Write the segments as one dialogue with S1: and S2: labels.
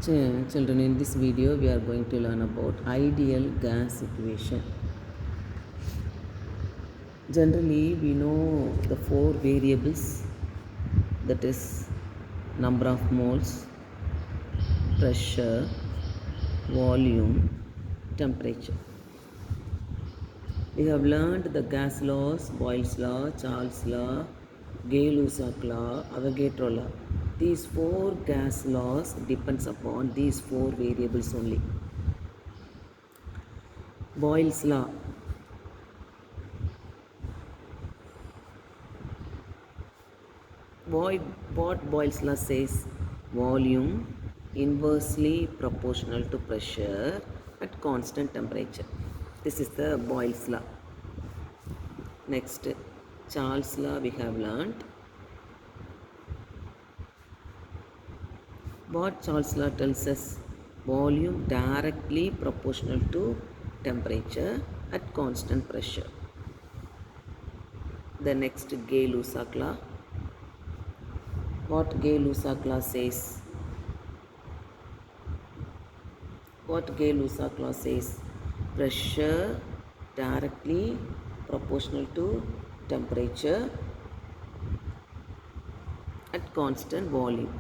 S1: Children, in this video we are going to learn about ideal gas equation. Generally, we know the four variables, that is number of moles, pressure, volume, temperature. We have learned the gas laws, Boyle's law, Charles' law, Gay-Lussac law, Avogadro law. These four gas laws depends upon these four variables only. Boyle's law. What Boyle's law says? Volume inversely proportional to pressure at constant temperature. This is the Boyle's law. Next, Charles' law we have learned. What Charles' law tells us? Volume directly proportional to temperature at constant pressure. The next, Gay-Lussac law. What Gay-Lussac law says? What Gay-Lussac law says? Pressure directly proportional to temperature at constant volume.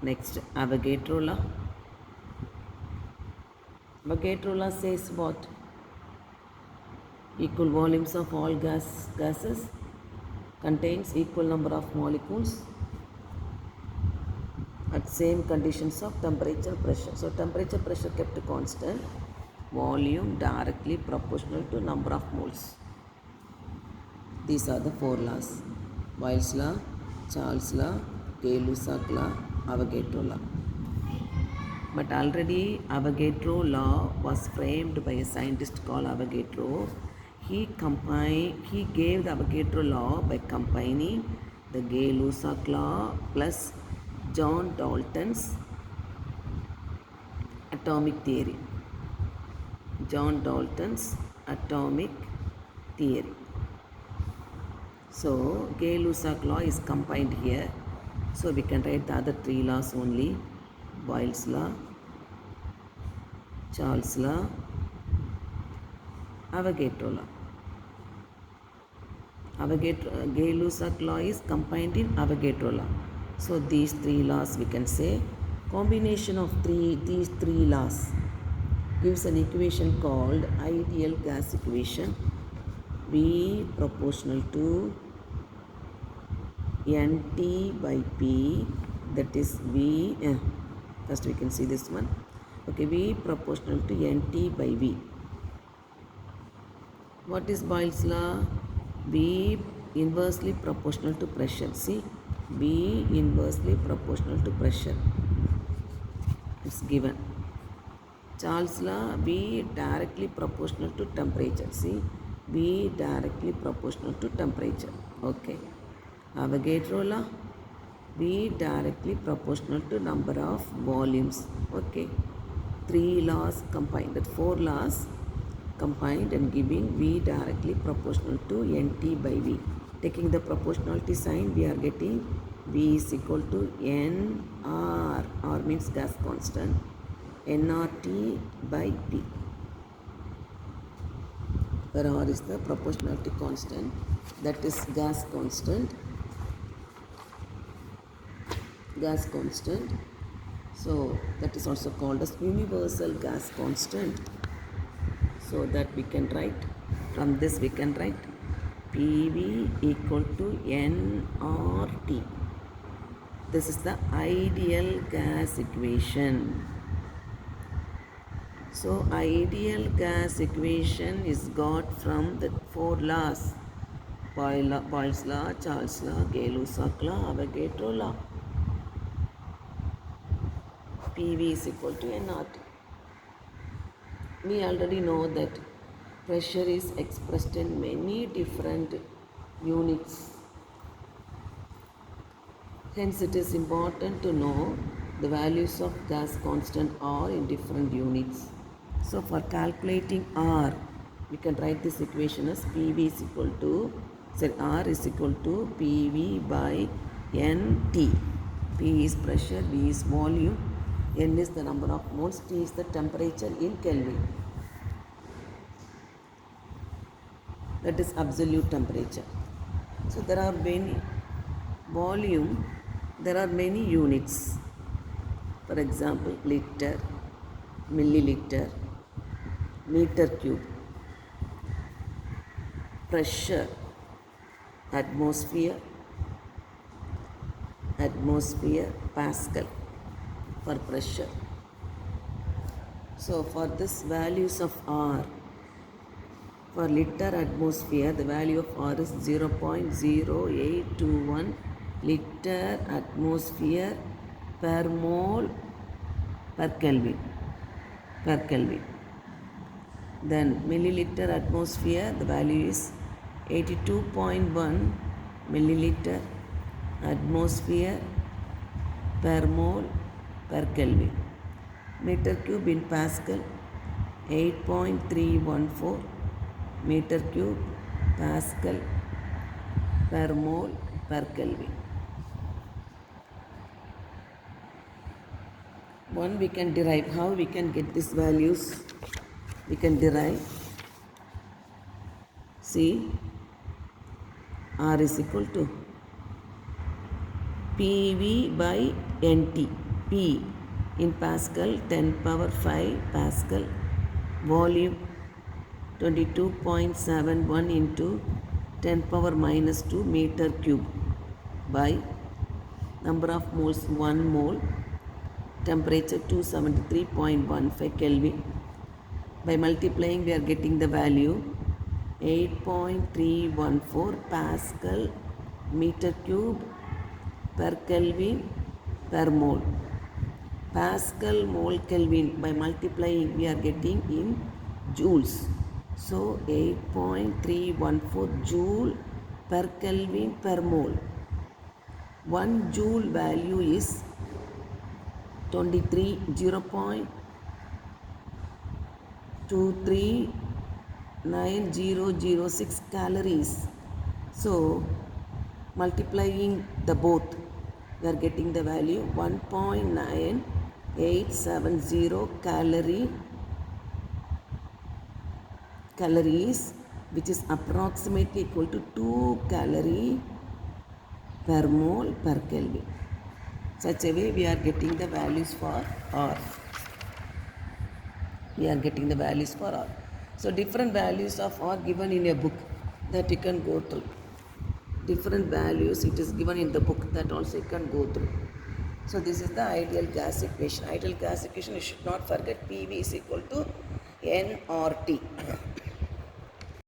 S1: Next, Avogadro law. Avogadro law says what? Equal volumes of all gases contains equal number of molecules at same conditions of temperature, pressure. So temperature, pressure kept constant, volume directly proportional to number of moles. These are the four laws: Boyle's law, Charles' law, Gay-Lussac law, Avogadro law. But already Avogadro law was framed by a scientist called Avogadro. He gave the Avogadro law by combining the Gay-Lussac law plus John Dalton's atomic theory. John Dalton's atomic theory. So Gay-Lussac law is combined here. So we can write the other three laws only: Boyle's law, Charles' law, Avogadro law. Gay-Lussac law is combined in Avogadro law. So these three laws, we can say, combination of these three laws gives an equation called ideal gas equation. V proportional to NT by P, that is V, first we can see this one. Okay, V proportional to NT by V. What is Boyle's law? V inversely proportional to pressure. See, V inversely proportional to pressure. It's given. Charles' law, V directly proportional to temperature. See, V directly proportional to temperature. Okay. Avogadro law, V directly proportional to number of volumes. Okay. Three laws combined, that four laws combined and giving V directly proportional to NT by V. Taking the proportionality sign, we are getting V is equal to NR. R means gas constant. nRT by P, where R is the proportionality constant, that is gas constant. So that is also called as universal gas constant. So that we can write, from this we can write PV equal to nRT. This is the ideal gas equation. So ideal gas equation is got from the four laws: Boyle's law, Charles' law, Gay-Lussac law, Avogadro law. PV is equal to nRT. We already know that pressure is expressed in many different units. Hence it is important to know the values of gas constant R in different units. So for calculating R, we can write this equation as PV is equal to, R is equal to PV by NT. P is pressure, V is volume, N is the number of moles, T is the temperature in Kelvin. That is absolute temperature. So there are many volume, there are many units. For example, liter, milliliter, meter cube. Pressure, atmosphere, Pascal for pressure. So for this values of R, for liter atmosphere, the value of R is 0.0821 liter atmosphere per mole per Kelvin. Then milliliter atmosphere, the value is 82.1 milliliter atmosphere per mole per Kelvin. Meter cube in Pascal, 8.314 meter cube Pascal per mole per Kelvin. One we can derive. How we can get these values? We can derive. See, R is equal to PV by NT. P in Pascal, 10 power 5 Pascal. Volume, 22.71 into 10 power minus 2 meter cube by number of moles 1 mole, temperature 273.15 Kelvin. By multiplying we are getting the value 8.314 Pascal meter cube per Kelvin per mole. Pascal mole Kelvin, by multiplying we are getting in joules. So 8.314 joule per Kelvin per mole. 1 joule value is 23906 calories. So multiplying the both, we are getting the value 1.9870 calories, which is approximately equal to 2 calorie per mole per Kelvin. Such a way we are getting the values for R. So different values of R given in a book that you can go through. Different values it is given in the book that also you can go through. So this is the ideal gas equation. Ideal gas equation, you should not forget PV is equal to N or T.